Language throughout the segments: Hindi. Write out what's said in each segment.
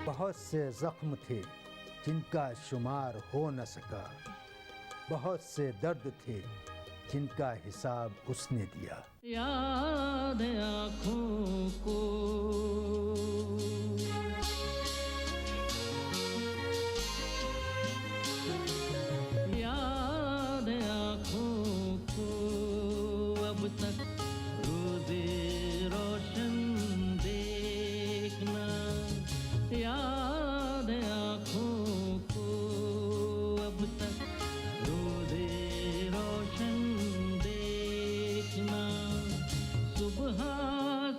बहुत से जख्म थे जिनका शुमार हो न सका, बहुत से दर्द थे जिनका हिसाब उसने दिया। याद आँखों को अब तक रोज़े रोशन देखना, याद आँखों को अब तक रोज़े रोशन देखना। सुबह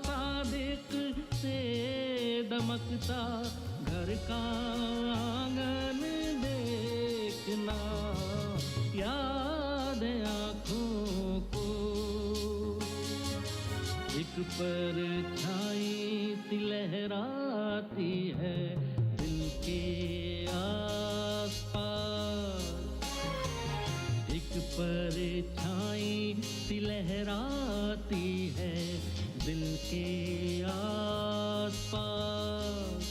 सादिक से दमकता घर का आंगन देखना, याद आँखों को एक परछाई सी लहराती है दिल के आसपास, एक परछाई सी लहराती है दिल के आसपास,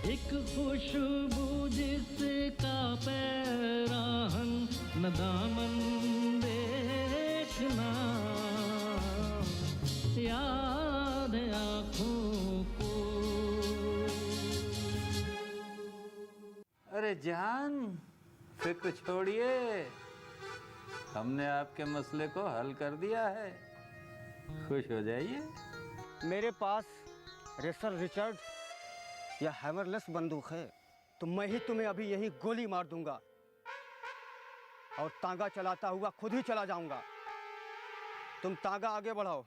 एक खुशबू जिसका पैराहन न दामन देखना, याद आँखों को। अरे जान, फिक्र छोड़िए, हमने आपके मसले को हल कर दिया है, खुश हो जाइए। मेरे पास रेसर रिचर्ड या हैमरलेस बंदूक है तो मैं ही तुम्हें अभी यही गोली मार दूंगा और तांगा चलाता हुआ खुद ही चला जाऊंगा। तुम तांगा आगे बढ़ाओ।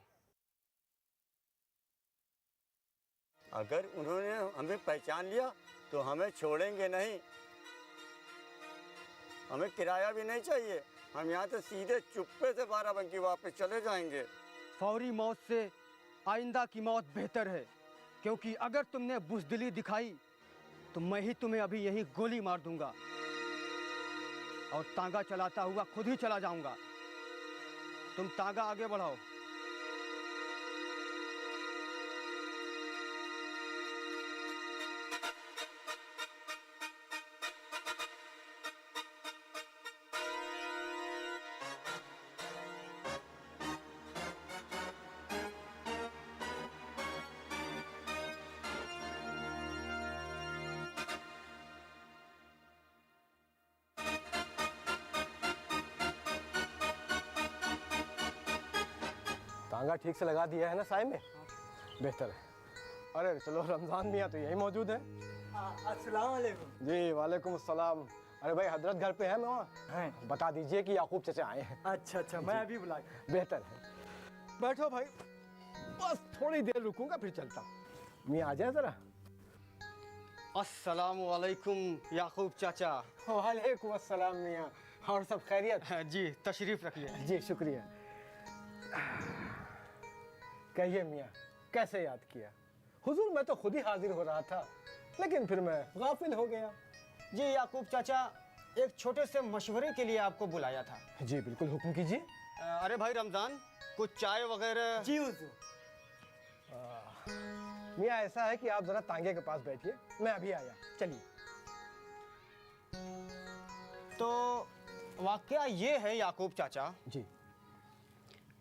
अगर उन्होंने हमें पहचान लिया तो हमें छोड़ेंगे नहीं, हमें किराया भी नहीं चाहिए, हम यहाँ से सीधे चुप्पे से बाराबंकी वापस चले जाएंगे। फौरी मौत से आइंदा की मौत बेहतर है, क्योंकि अगर तुमने बुज़दिली दिखाई तो मैं ही तुम्हें अभी यही गोली मार दूंगा और तांगा चलाता हुआ खुद ही चला जाऊंगा। तुम तांगा आगे बढ़ाओ। तांगा ठीक से लगा दिया है ना साए में? बेहतर है। अरे चलो, रमजान मियाँ तो यही मौजूद है। अस्सलाम वालेकुम। जी वालेकुम अस्सलाम। अरे भाई, हजरत घर पे है? मैं बता दीजिए कि याकूब चचा आए हैं। अच्छा अच्छा, मैं अभी बुला। बेहतर है। बैठो भाई, बस थोड़ी देर रुकूंगा फिर चलता हूँ। मियाँ आ जाए जरा। अस्सलाम वालेकुम याकूब चाचा। वालेकुम अस्सलाम मियाँ। और सब खैरियत? जी, तशरीफ रखिए। जी शुक्रिया। कहिए मियाँ, कैसे याद किया? हुजूर, मैं तो खुद ही हाजिर हो रहा था, लेकिन फिर मैं गाफिल हो गया। जी याकूब चाचा, एक छोटे से मशवरे के लिए आपको बुलाया था। जी बिल्कुल, हुक्म कीजिए। अरे भाई रमजान, कुछ चाय वगैरह? जी हुजूर। मियाँ, ऐसा है कि आप जरा तांगे के पास बैठिए, मैं अभी आया। चलिए। तो वाकया ये है याकूब चाचा जी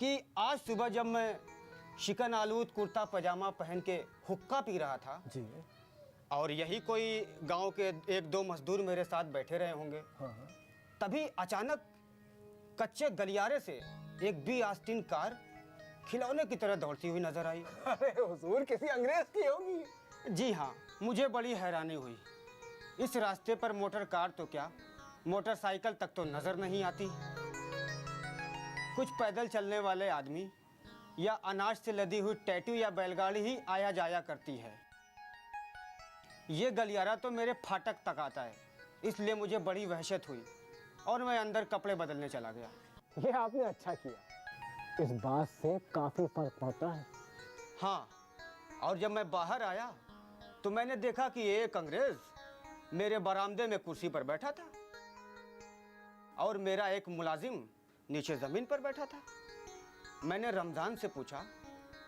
कि आज सुबह जब मैं शिकन आलूद कुर्ता पजामा पहन के हुक्का पी रहा था जी, और यही कोई गांव के एक दो मजदूर मेरे साथ बैठे रहे होंगे, हाँ। तभी अचानक कच्चे गलियारे से एक बी आस्तीन कार खिलौने की तरह दौड़ती हुई नजर आई। अरे हुजूर, किसी अंग्रेज की होगी। जी हाँ, मुझे बड़ी हैरानी हुई। इस रास्ते पर मोटर कार तो क्या, मोटरसाइकिल तक तो नजर नहीं आती। कुछ पैदल चलने वाले आदमी या अनाज से लदी हुई टैटू या बैलगाड़ी ही आया जाया करती है। ये गलियारा तो मेरे फाटक तक आता है, इसलिए मुझे बड़ी वहशत हुई और मैं अंदर कपड़े बदलने चला गया। ये आपने अच्छा किया, इस बात से काफी फर्क पड़ता है। हाँ, और जब मैं बाहर आया तो मैंने देखा कि एक अंग्रेज मेरे बरामदे में कुर्सी पर बैठा था और मेरा एक मुलाजिम नीचे ज़मीन पर बैठा था। मैंने रमज़ान से पूछा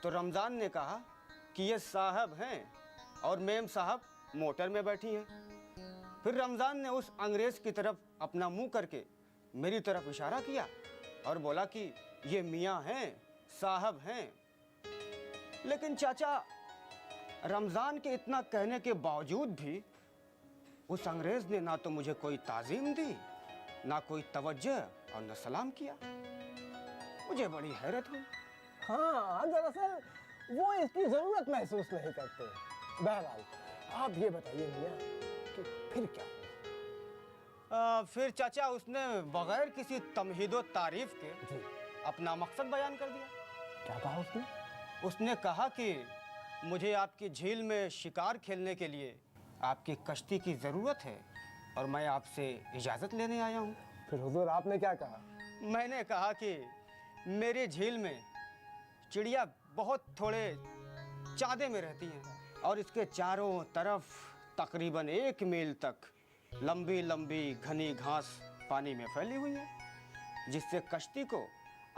तो रमज़ान ने कहा कि ये साहब हैं और मेम साहब मोटर में बैठी हैं। फिर रमज़ान ने उस अंग्रेज़ की तरफ अपना मुंह करके मेरी तरफ इशारा किया और बोला कि ये मियाँ हैं, साहब हैं। लेकिन चाचा, रमज़ान के इतना कहने के बावजूद भी उस अंग्रेज़ ने ना तो मुझे कोई ताज़ीम दी, ना कोई तवज्जो और न सलाम किया। मुझे बड़ी हैरत हुई। हाँ, दरअसल वो इसकी जरूरत महसूस नहीं करते। बहरहाल आप ये बताइए मियाँ कि फिर क्या हुआ? फिर चाचा उसने बगैर किसी तमहीदो तारीफ के जी, अपना मकसद बयान कर दिया। क्या कहा उसने? उसने कहा कि मुझे आपकी झील में शिकार खेलने के लिए आपकी कश्ती की ज़रूरत है और मैं आपसे इजाज़त लेने आया हूँ। फिर हुजूर आपने क्या कहा? मैंने कहा कि मेरी झील में चिड़िया बहुत थोड़े चादे में रहती हैं और इसके चारों तरफ तकरीबन 1 मील तक लंबी लंबी घनी घास पानी में फैली हुई है, जिससे कश्ती को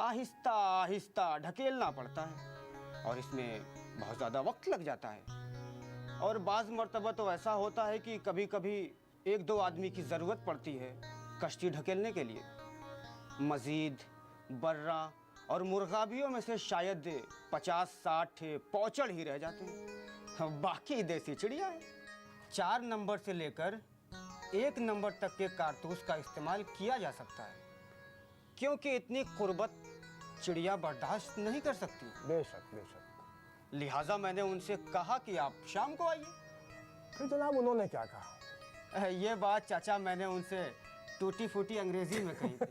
आहिस्ता आहिस्ता ढकेलना पड़ता है और इसमें बहुत ज़्यादा वक्त लग जाता है। और बाज़ मर्तबा तो ऐसा होता है कि कभी कभी 1-2 आदमी की ज़रूरत पड़ती है कश्ती ढकेलने के लिए। मज़ीद बर्रा और मुर्गाबियों में से शायद 50-60 पौचड़ ही रह जाते हैं, बाकी देसी चिड़िया है। 4 नंबर से लेकर 1 नंबर तक के कारतूस का इस्तेमाल किया जा सकता है, क्योंकि इतनी कुर्बत चिड़िया बर्दाश्त नहीं कर सकती। बेशक बेशक। लिहाजा मैंने उनसे कहा कि आप शाम को आइए। फिर जनाब उन्होंने क्या कहा? ये बात चाचा मैंने उनसे टूटी फूटी अंग्रेजी में कही थी।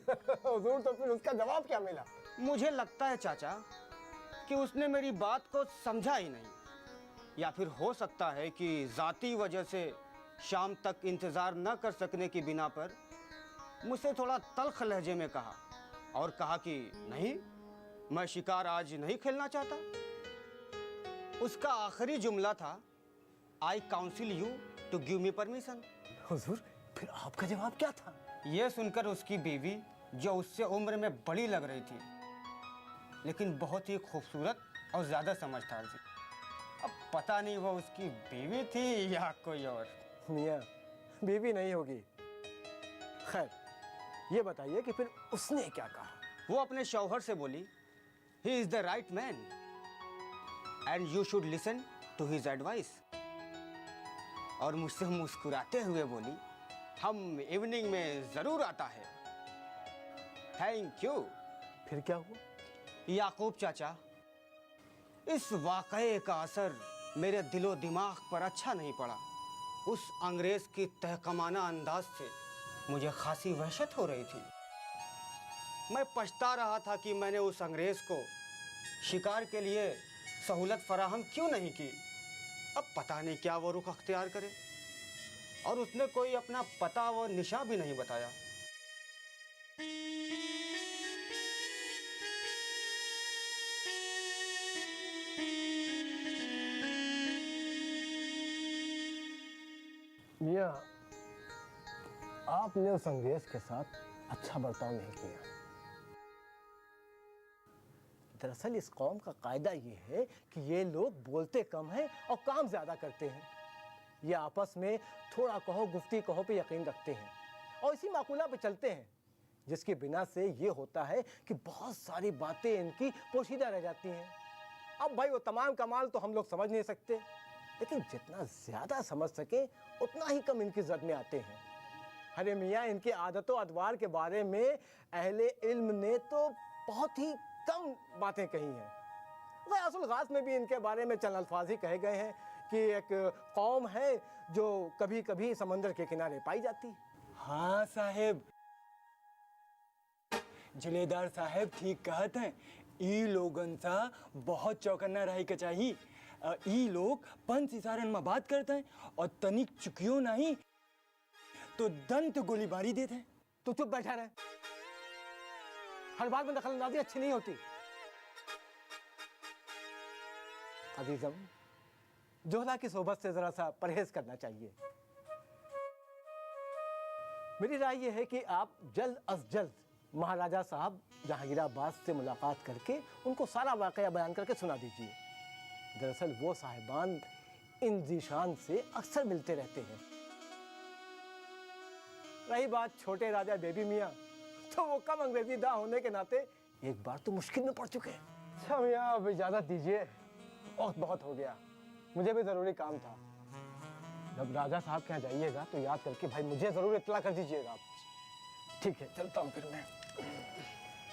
हुजूर, तो फिर उसका जवाब क्या मिला? मुझे लगता है चाचा कि उसने मेरी बात को समझा ही नहीं, या फिर हो सकता है कि ज़ाती वजह से शाम तक इंतज़ार न कर सकने की बिना पर मुझसे थोड़ा तल्ख लहजे में कहा और कहा कि नहीं, मैं शिकार आज नहीं खेलना चाहता। उसका आखिरी जुमला था, I counsel you to give me permission. हुजूर, फिर आपका जवाब क्या था? यह सुनकर उसकी बीवी, जो उससे उम्र में बड़ी लग रही थी लेकिन बहुत ही खूबसूरत और ज़्यादा समझदार थी, अब पता नहीं वो उसकी बीवी थी या कोई और। मियाँ, बीवी नहीं होगी। खैर, ये बताइए कि फिर उसने क्या कहा? वो अपने शौहर से बोली, he is the right man and you should listen to his advice. और मुझसे मुस्कुराते हुए बोली, हम इवनिंग में ज़रूर आता है, थैंक यू। फिर क्या हुआ? याकूब चाचा, इस वाक़ये का असर मेरे दिलो दिमाग पर अच्छा नहीं पड़ा। उस अंग्रेज़ की तहकमाना अंदाज से मुझे खासी वहशत हो रही थी। मैं पछता रहा था कि मैंने उस अंग्रेज़ को शिकार के लिए सहूलत फराहम क्यों नहीं की। अब पता नहीं क्या वो रुख अख्तियार करे, और उसने कोई अपना पता व निशा भी नहीं बताया। मियाँ, आपने उस अंग्रेज के साथ अच्छा बर्ताव नहीं किया। दरअसल इस कौम का कायदा ये है कि ये लोग बोलते कम हैं और काम ज्यादा करते हैं। ये आपस में थोड़ा कहो गुफ्ती कहो पे यकीन रखते हैं और इसी माकूला पे चलते हैं, जिसकी बिना से ये होता है कि बहुत सारी बातें इनकी पोशीदा रह जाती हैं। अब भाई वो तमाम कमाल तो हम लोग समझ नहीं सकते, लेकिन जितना ज्यादा समझ सके उतना ही कम इनकी जद में आते हैं। अरे मियाँ, इनकी आदतों अदवार के बारे में अहले इल्म ने तो बहुत ही कम बातें कही हैं। वह असल गास में भी इनके बारे में चंद अल्फाज ही कहे गए हैं कि एक कौम है जो कभी कभी समंदर के किनारे पाई जाती। हाँ साहेब, जलेदार साहेब ठीक कहत हैं। ई लोगन सा बहुत चौकन्ना रही के चाहिए। ई लोग पंच इशारन में बात करते हैं और तनिक चुकियो नहीं तो दंत गोलीबारी देते हैं। तू चुप बैठा रहे, हर बात में दखलंदाजी अच्छी नहीं होती। अजीजम, जोहरा की सोबत से जरा सा परहेज करना चाहिए। मेरी राय यह है कि आप जल्द अज जल्द महाराजा साहब जहांगीराबाद से मुलाकात करके उनको सारा वाकया बयान करके सुना दीजिए। दरअसल वो साहिबान इन जीशान से अक्सर मिलते रहते हैं। रही बात छोटे राजा बेबी मियाँ, तो वो कम अंग्रेजी दा होने के नाते एक बार तो मुश्किल में पड़ चुके हैं। अच्छा मियाँ, अब इजाज़त दीजिए, वक्त बहुत हो गया, मुझे भी ज़रूरी काम था। जब राजा साहब के यहाँ जाइएगा तो याद करके भाई मुझे ज़रूर इत्तला कर दीजिएगा आप। ठीक है, चलता हूँ फिर मैं।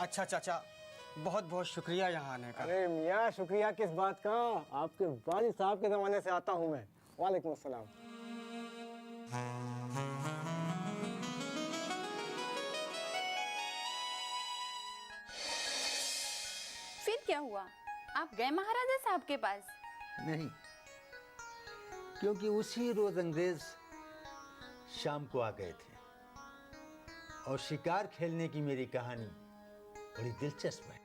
अच्छा चाचा, बहुत बहुत शुक्रिया यहाँ आने का। अरे मियाँ, शुक्रिया किस बात का, आपके वालिद साहब के ज़माने से आता हूँ मैं। वालेकुम अस्सलाम। फिर क्या हुआ? आप गए महाराजा साहब के पास? नहीं, क्योंकि उसी रोज अंग्रेज शाम को आ गए थे और शिकार खेलने की मेरी कहानी बड़ी दिलचस्प है।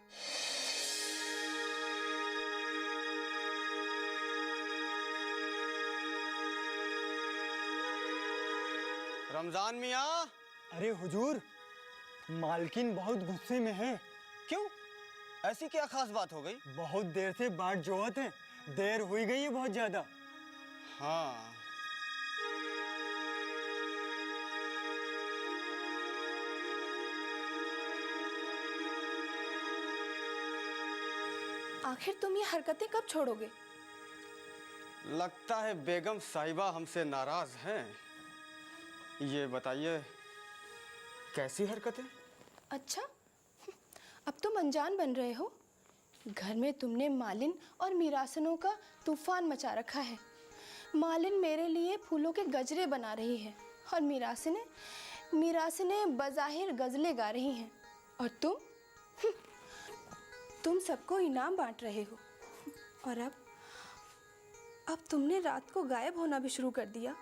रमजान मियाँ। अरे हुजूर, मालकिन बहुत गुस्से में है। क्यों? ऐसी क्या खास बात हो गई? बहुत देर से बाट जोहत है, देर हुई गई है बहुत ज्यादा। हाँ। आखिर तुम ये हरकतें कब छोड़ोगे? लगता है बेगम साहिबा हमसे नाराज हैं। ये बताइए, कैसी हरकतें? अच्छा, अब तुम अनजान बन रहे हो। घर में तुमने मालिन और मीरासनों का तूफान मचा रखा है। मालिन मेरे लिए फूलों के गजरे बना रही है और मीरासनें बज़ाहिर गजलें गा रही हैं। और तुम सबको इनाम बांट रहे हो। और अब तुमने रात को गायब होना भी शुरू कर दिया।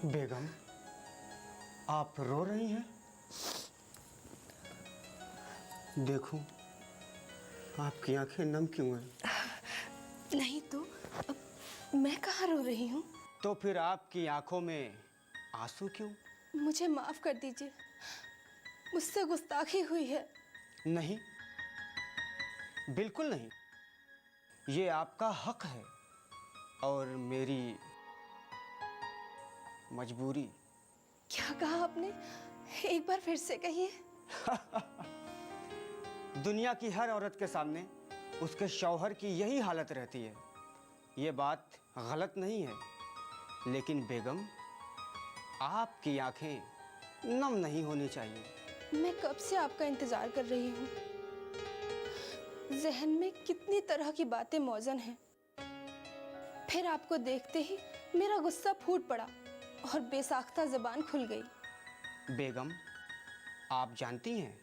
बेगम, आप रो रही हैं? देखो, आपकी आंखें नम क्यों हैं? नहीं तो अब मैं कहाँ रो रही हूँ? तो फिर आपकी आंखों में आंसू क्यों? मुझे माफ कर दीजिए, मुझसे गुस्ताखी हुई है। नहीं, बिल्कुल नहीं। ये आपका हक है और मेरी मजबूरी। क्या कहा आपने? एक बार फिर से कहिए। दुनिया की हर औरत के सामने उसके शौहर की यही हालत रहती है। ये बात गलत नहीं है, लेकिन बेगम, आपकी आंखें नम नहीं होनी चाहिए। मैं कब से आपका इंतजार कर रही हूँ। जहन में कितनी तरह की बातें मौजूद हैं। फिर आपको देखते ही मेरा गुस्सा फूट पड़ा और बेसाख्ता ज़बान खुल गई। बेगम, आप जानती हैं,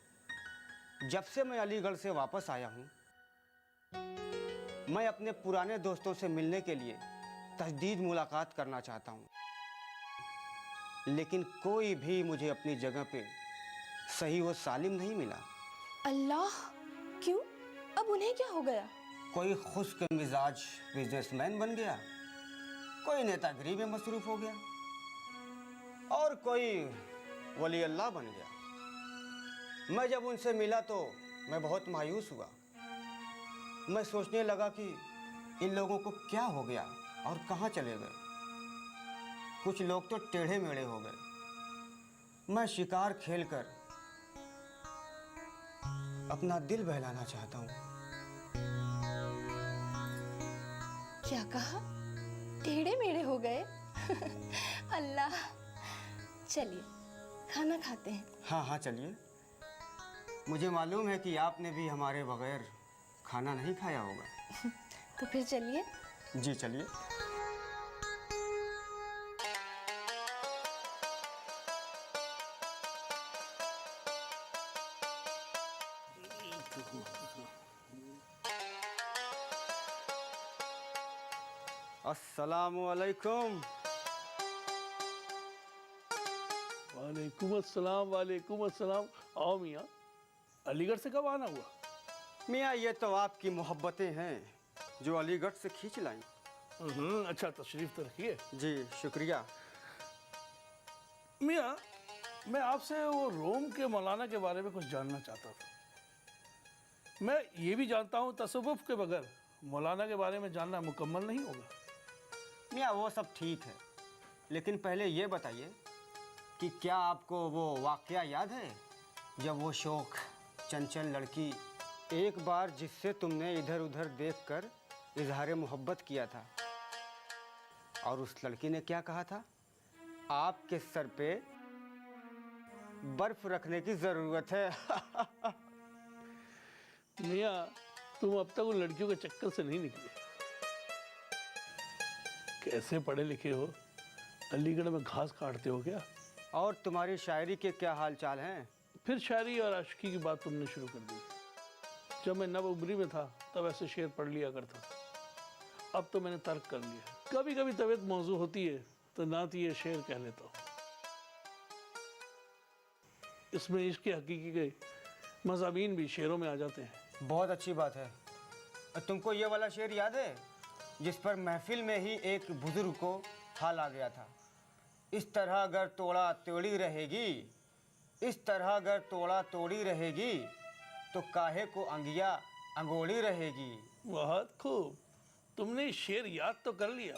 जब से मैं अलीगढ़ से वापस आया हूँ, मैं अपने पुराने दोस्तों से मिलने के लिए तजदीद मुलाकात करना चाहता हूँ, लेकिन कोई भी मुझे अपनी जगह पे सही व सालिम नहीं मिला। अल्लाह, क्यों? अब उन्हें क्या हो गया? कोई खुश्क मिजाज बिजनेसमैन बन गया, कोई नेतागिरी में मसरूफ हो गया और कोई वली अल्लाह बन गया। मैं जब उनसे मिला तो मैं बहुत मायूस हुआ। मैं सोचने लगा कि इन लोगों को क्या हो गया और कहाँ चले गए? कुछ लोग तो टेढ़े मेढ़े हो गए। मैं शिकार खेलकर अपना दिल बहलाना चाहता हूँ। क्या कहा? टेढ़े मेढ़े हो गए? अल्लाह। चलिए खाना खाते हैं। हाँ हाँ चलिए। मुझे मालूम है कि आपने भी हमारे बगैर खाना नहीं खाया होगा। तो फिर चलिए। जी चलिए। अस्सलामुअलैकुम। वालेकुम अस्सलाम। आओ मियाँ, अलीगढ़ से कब आना हुआ? मियाँ ये तो आपकी मोहब्बतें हैं जो अलीगढ़ से खींच लाई। अच्छा, तशरीफ तो रखिए। जी शुक्रिया। मियाँ, मैं आपसे वो रोम के मौलाना के बारे में कुछ जानना चाहता था। मैं ये भी जानता हूँ तसव्वुफ के बगैर मौलाना के बारे में जानना मुकम्मल नहीं होगा। मियाँ वो सब ठीक है, लेकिन पहले ये बताइए कि क्या आपको वो वाक़या याद है जब वो शौक चंचल लड़की एक बार जिससे तुमने इधर उधर देखकर इजहार मोहब्बत किया था, और उस लड़की ने क्या कहा था? आपके सर पे बर्फ रखने की ज़रूरत है। मियाँ, तुम अब तक उन लड़कियों के चक्कर से नहीं निकले। कैसे पढ़े लिखे हो, अलीगढ़ में घास काटते हो क्या? और तुम्हारी शायरी के क्या हाल चाल हैं? फिर शायरी और आशिकी की बात तुमने शुरू कर दी। जब मैं नव उम्री में था तब ऐसे शेर पढ़ लिया करता था। अब तो मैंने तर्क कर लिया। कभी कभी तबीयत मौजू होती है तो नात ये शेर कह लेता हूँ। इसमें इश्क के हकीकी के मज़ामीन भी शेरों में आ जाते हैं। बहुत अच्छी बात है। तुमको ये वाला शेर याद है जिस पर महफिल में ही एक बुजुर्ग को हाल आ गया था? इस तरह अगर तोड़ा तोड़ी रहेगी, इस तरह अगर तोड़ा तोड़ी रहेगी, तो काहे को अंगिया अंगोड़ी रहेगी। बहुत खूब, तुमने शेर याद तो कर लिया,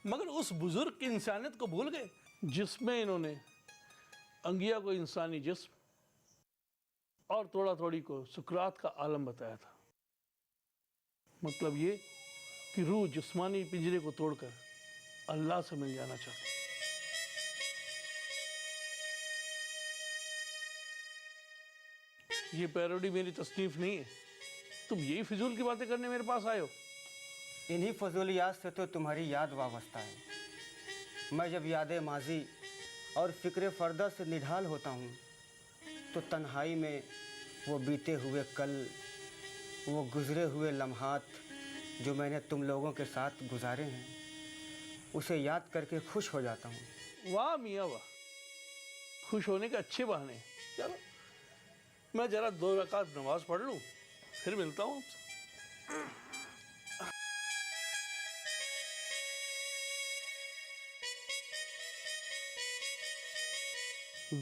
मगर उस बुजुर्ग की इंसानियत को भूल गए जिसमें इन्होंने अंगिया को इंसानी जिस्म और तोड़ा तोड़ी को सुकरात का आलम बताया था। मतलब ये कि रूह जिस्मानी पिंजरे को तोड़कर अल्लाह से मिल जाना चाहती। ये पैरोडी मेरी तसनीफ नहीं है। तुम यही फिजूल की बातें करने मेरे पास आए हो? इन्हीं फजूलियात से तो तुम्हारी याद वाबस्ता है। मैं जब याद माजी और फ़िक्र फ़र्दा से निढाल होता हूँ तो तन्हाई में वो बीते हुए कल, वो गुज़रे हुए लम्हात जो मैंने तुम लोगों के साथ गुजारे हैं, उसे याद करके खुश हो जाता हूँ। वाह मियाँ वाह, खुश होने के अच्छे बहाने हैं। चलो मैं ज़रा 2 रकात नमाज पढ़ लूँ, फिर मिलता हूँ आपसे।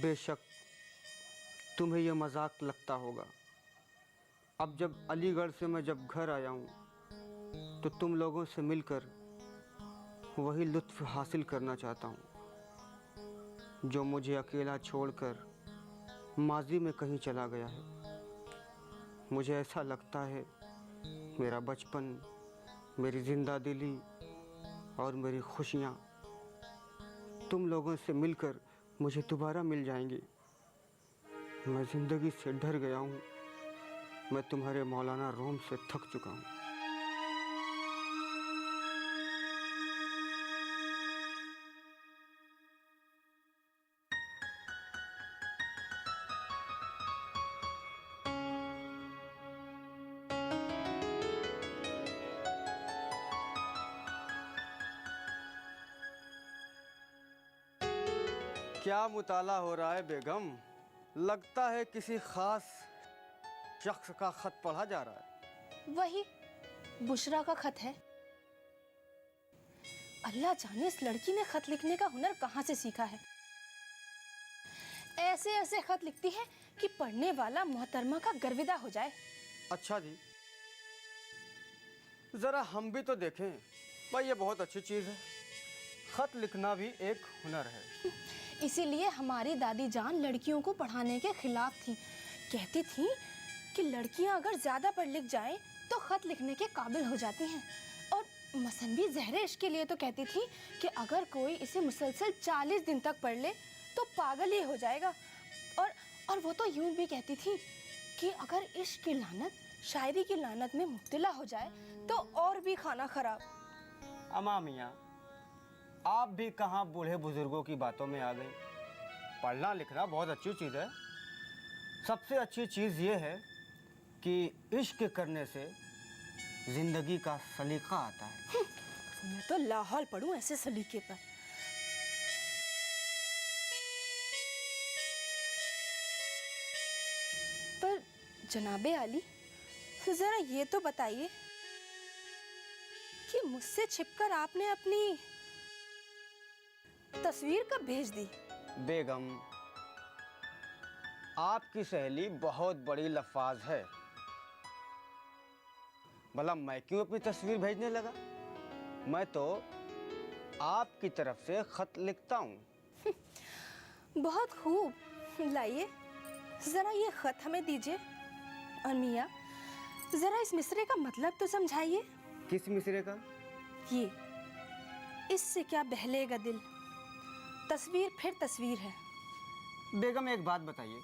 बेशक तुम्हें यह मजाक लगता होगा। अब जब अलीगढ़ से मैं जब घर आया हूँ तो तुम लोगों से मिलकर वही लुत्फ़ हासिल करना चाहता हूँ जो मुझे अकेला छोड़कर माजी में कहीं चला गया है। मुझे ऐसा लगता है मेरा बचपन, मेरी ज़िंदा दिली और मेरी खुशियाँ तुम लोगों से मिलकर मुझे दोबारा मिल जाएंगी। मैं ज़िंदगी से डर गया हूँ। मैं तुम्हारे मौलाना रोम से थक चुका हूँ। क्या मुताला हो रहा है बेगम? लगता है किसी खास शख्स का खत पढ़ा जा रहा है। वही बुशरा का खत है। अल्लाह जाने इस लड़की ने खत लिखने का हुनर कहाँ से सीखा है। ऐसे ऐसे खत लिखती है कि पढ़ने वाला मोहतरमा का गर्विदा हो जाए। अच्छा जी, ज़रा हम भी तो देखें। भाई ये बहुत अच्छी चीज़ है, खत लिखना भी एक हुनर है। इसीलिए हमारी दादी जान लड़कियों को पढ़ाने के खिलाफ थी। कहती थी कि लड़कियां अगर ज़्यादा पढ़ लिख जाएं तो खत लिखने के काबिल हो जाती हैं। और मसनवी ज़हरे इश्क के लिए तो कहती थी कि अगर कोई इसे मुसलसल 40 दिन तक पढ़ ले तो पागल ही हो जाएगा। और वो तो यूं भी कहती थी कि अगर इश्क की लानत शायरी की लानत में मुब्तला हो जाए तो और भी खाना खराब। अम्मा मियाँ, आप भी कहाँ बूढ़े बुजुर्गों की बातों में आ गई। पढ़ना लिखना बहुत अच्छी चीज़ है। सबसे अच्छी चीज़ ये है कि इश्क करने से ज़िंदगी का सलीका आता है। मैं तो लाहौल पढ़ूं ऐसे सलीके पर। पर जनाबे आली, जरा ये तो बताइए कि मुझसे छिपकर आपने अपनी तस्वीर कब भेज दी? बेगम, आपकी सहेली बहुत बड़ी लफाज है। भला मैं क्यों अपनी तस्वीर भेजने लगा? मैं तो आपकी तरफ से खत लिखता हूँ। बहुत खूब, लाइए जरा ये खत हमें दीजिए। और मियाँ, जरा इस मिसरे का मतलब तो समझाइए। किस मिसरे का? ये, इससे क्या बहलेगा दिल, तस्वीर फिर तस्वीर है। बेगम एक बात बताइए,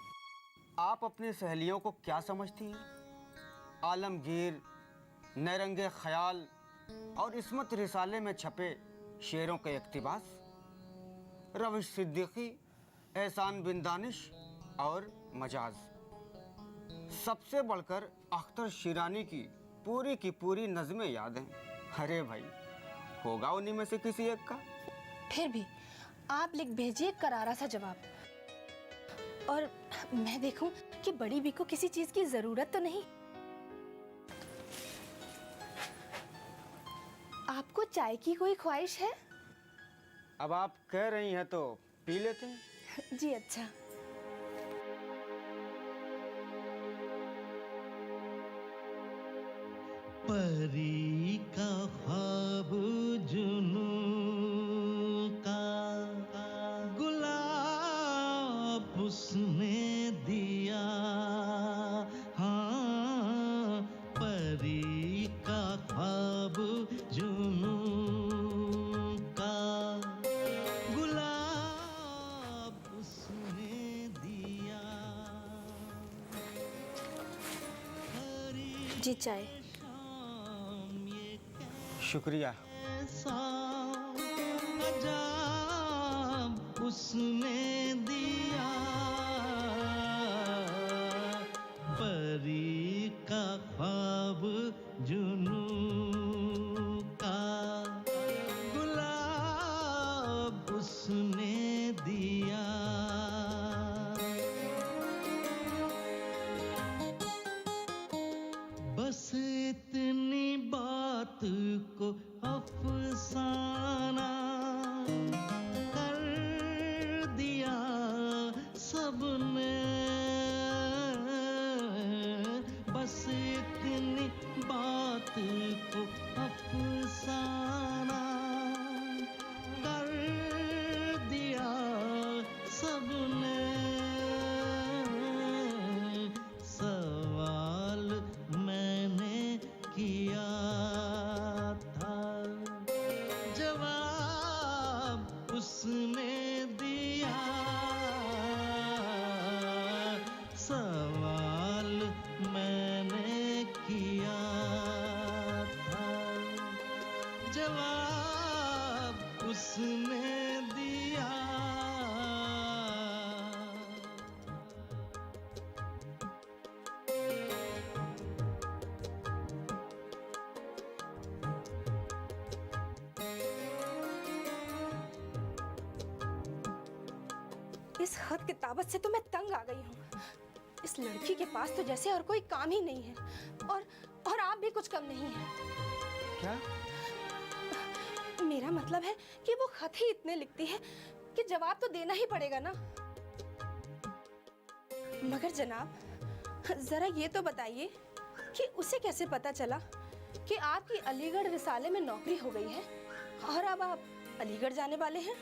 आप अपनी सहेलियों को क्या समझती हैं? आलमगीर, नरंगे ख्याल और इस्मत रिसाले में छपे शेरों के इक़्तिबास, रविश सिद्दीकी, एहसान बिन दानिश और मजाज, सबसे बढ़कर अख्तर शिरानी की पूरी नज़्में याद हैं। अरे भाई, होगा उन्हीं में से किसी एक का। फिर भी आप लिख भेजिए करारा सा जवाब, और मैं देखूं कि बड़ी बी को किसी चीज की जरूरत तो नहीं। आपको चाय की कोई ख्वाहिश है? अब आप कह रही हैं तो पी लेते हैं। जी अच्छा। परी का ख्वाब जुनू का गुलाब उसने दिया, हाँ परी का ख्वाब जुनू का गुलाब उसने दिया। जी चाय। शुक्रिया। अजाब उसने दिया, परी का ख्वाब जुनू का गुलाब उसने दिया। बस इतनी बात को अफसाना कर दिया सबने, बस इतनी बात को अफसाना कर दिया सबने। सवाल मैंने किया था, जवाब उसने दिया। सवाल मैंने किया था, जवाब उसने दिया। इस खत किताबत से तो मैं तंग आ गई हूँ। इस लड़की के पास तो जैसे और कोई काम ही नहीं है, और आप भी कुछ कम नहीं है। क्या? मेरा मतलब है कि वो खत ही इतने लिखती है कि जवाब तो देना ही पड़ेगा ना। मगर जनाब, जरा ये तो बताइए कि उसे कैसे पता चला कि आपकी अलीगढ़ रिसाले में नौकरी हो गई है और अब आप अलीगढ़ जाने वाले हैं।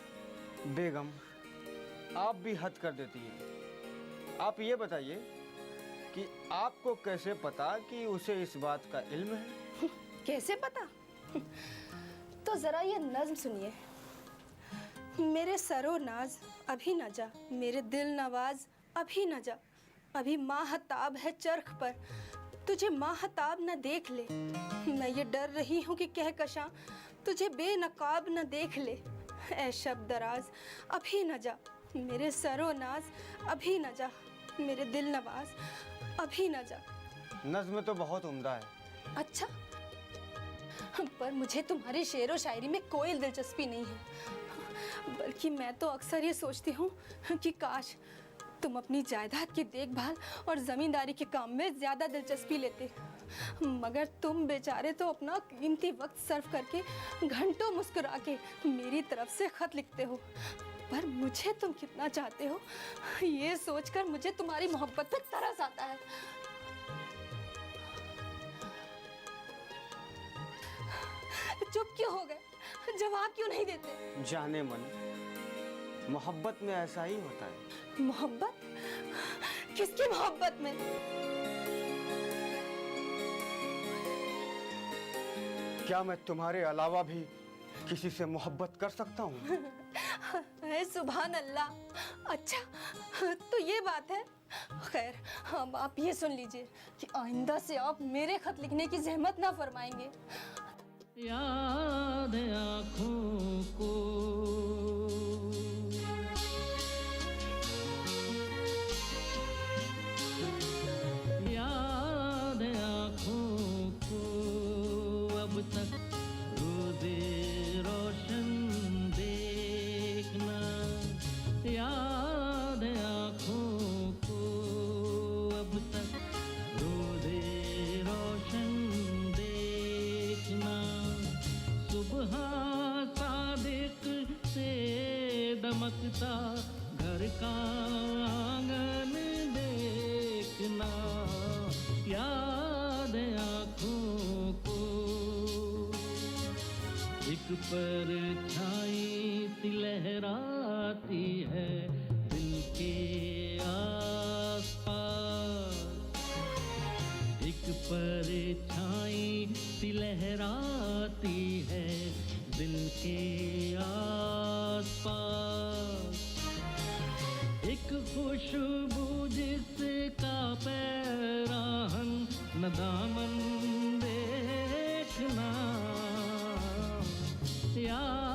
बेगम, आप भी हद कर देती हैं। आप ये बताइए कि आपको कैसे पता कि उसे इस बात का इल्म है? कैसे पता? तो जरा ये नज्म सुनिए। मेरे सरो नाज अभी न जा, मेरे दिल नवाज अभी न जा, अभी माहताब है चरख पर, तुझे माहताब न देख ले। मैं ये डर रही हूँ कि कहकशां तुझे बेनकाब न देख ले। ऐ शब दराज अभी न जा, मेरे सरो नाज अभी न जा, मेरे दिल नवाज अभी न जा। नज्म तो बहुत उम्दा है। अच्छा, पर मुझे तुम्हारी शेर व शायरी में कोई दिलचस्पी नहीं है। बल्कि मैं तो अक्सर ये सोचती हूँ कि काश तुम अपनी जायदाद की देखभाल और ज़मींदारी के काम में ज़्यादा दिलचस्पी लेते। मगर तुम बेचारे तो अपना कीमती वक्त सर्व करके घंटों मुस्कुरा के मेरी तरफ से खत लिखते हो। पर मुझे तुम कितना चाहते हो ये सोचकर मुझे तुम्हारी मोहब्बत पर तरस आता है। चुप क्यों हो गए? जवाब क्यों नहीं देते? जाने मन, मोहब्बत में ऐसा ही होता है। मोहब्बत? किसकी मोहब्बत में? क्या मैं तुम्हारे अलावा भी किसी से मोहब्बत कर सकता हूँ? सुभान अल्लाह। अच्छा, तो ये बात है। खैर, अब आप ये सुन लीजिए कि आइंदा से आप मेरे खत लिखने की जहमत ना फरमाएंगे। याद आँखों को याद आँखों को अब तक रोज़े रोशन देखना। याद आँखों को अब तक रोज़े रोशन देखना। सुबह सादिक से दमकता घर का आंगन देखना। याद आँखों को एक परछाई सी लहराती है दिल के आसपास। एक परछाई सी लहराती है दिल के आसपास। एक खुशबू जिसका पैराहन न दामन देखना। याद